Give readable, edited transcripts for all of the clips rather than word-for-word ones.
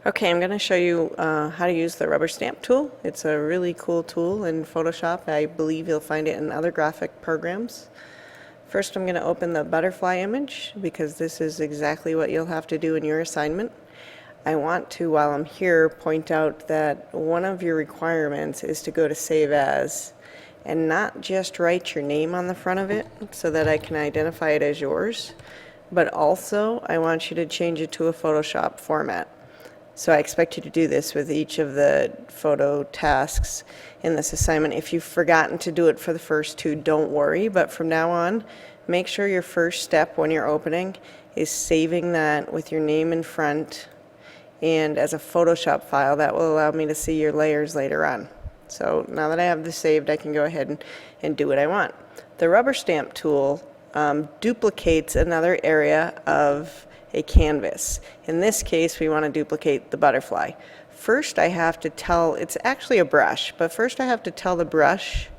Okay, I'm going to show you how to use the rubber stamp tool. It's a really cool tool in Photoshop. I believe you'll find it in other graphic programs. First, I'm going to open the butterfly image because this is exactly what you'll have to do in your assignment. I want to, while I'm here, point out that one of your requirements is to go to Save As and not just write your name on the front of it so that I can identify it as yours, but also I want you to change it to a Photoshop format. So I expect you to do this with each of the photo tasks in this assignment. If you've forgotten to do it for the first two, don't worry, but from now on, make sure your first step when you're opening is saving that with your name in front and as a Photoshop file. That will allow me to see your layers later on. So now that I have this saved, I can go ahead and do what I want. The rubber stamp tool duplicates another area of a canvas. In this case, we want to duplicate the butterfly. First, I have to tell, it's actually a brush, but first I have to tell the brush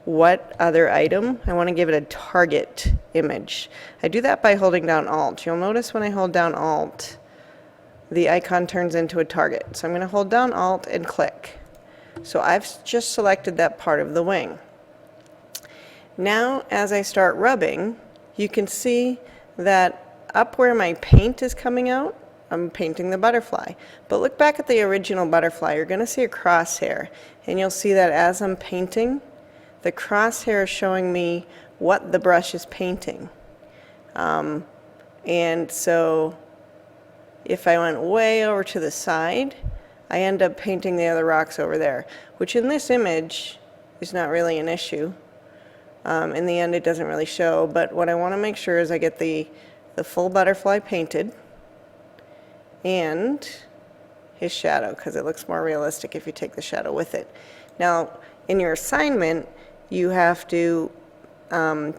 what other item. I want to give it a target image. I do that by holding down Alt. You'll notice when I hold down Alt, the icon turns into a target. So I'm going to hold down Alt and click. So I've just selected that part of the wing. Now, as I start rubbing, you can see that up where my paint is coming out, I'm painting the butterfly. But look back at the original butterfly. You're going to see a crosshair. And you'll see that as I'm painting, the crosshair is showing me what the brush is painting. And so if I went way over to the side, I end up painting the other rocks over there, which in this image is not really an issue. In the end, it doesn't really show. But what I want to make sure is I get the full butterfly painted and his shadow, because it looks more realistic if you take the shadow with it. Now, in your assignment, you have to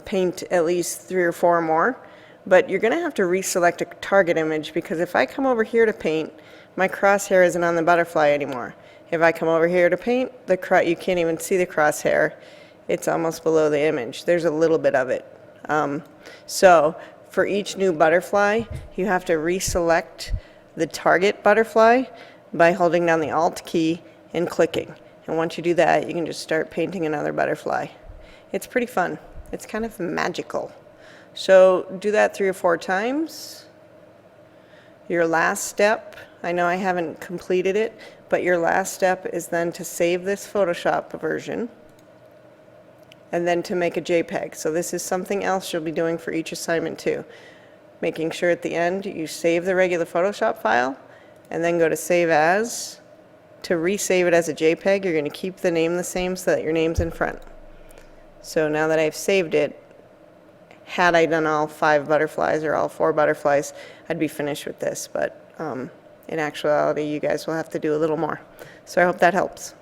paint at least 3 or 4 more, but you're going to have to reselect a target image, because if I come over here to paint, my crosshair isn't on the butterfly anymore. If I come over here to paint, you can't even see the crosshair. It's almost below the image. There's a little bit of it. So for each new butterfly, you have to reselect the target butterfly by holding down the Alt key and clicking. And once you do that, you can just start painting another butterfly. It's pretty fun. It's kind of magical. So do that 3 or 4 times. Your last step, I know I haven't completed it, but your last step is then to save this Photoshop version and then to make a JPEG. So this is something else you'll be doing for each assignment too. Making sure at the end you save the regular Photoshop file and then go to Save As. To resave it as a JPEG, you're going to keep the name the same so that your name's in front. So now that I've saved it, had I done all 5 butterflies or all 4 butterflies, I'd be finished with this. But in actuality, you guys will have to do a little more. So I hope that helps.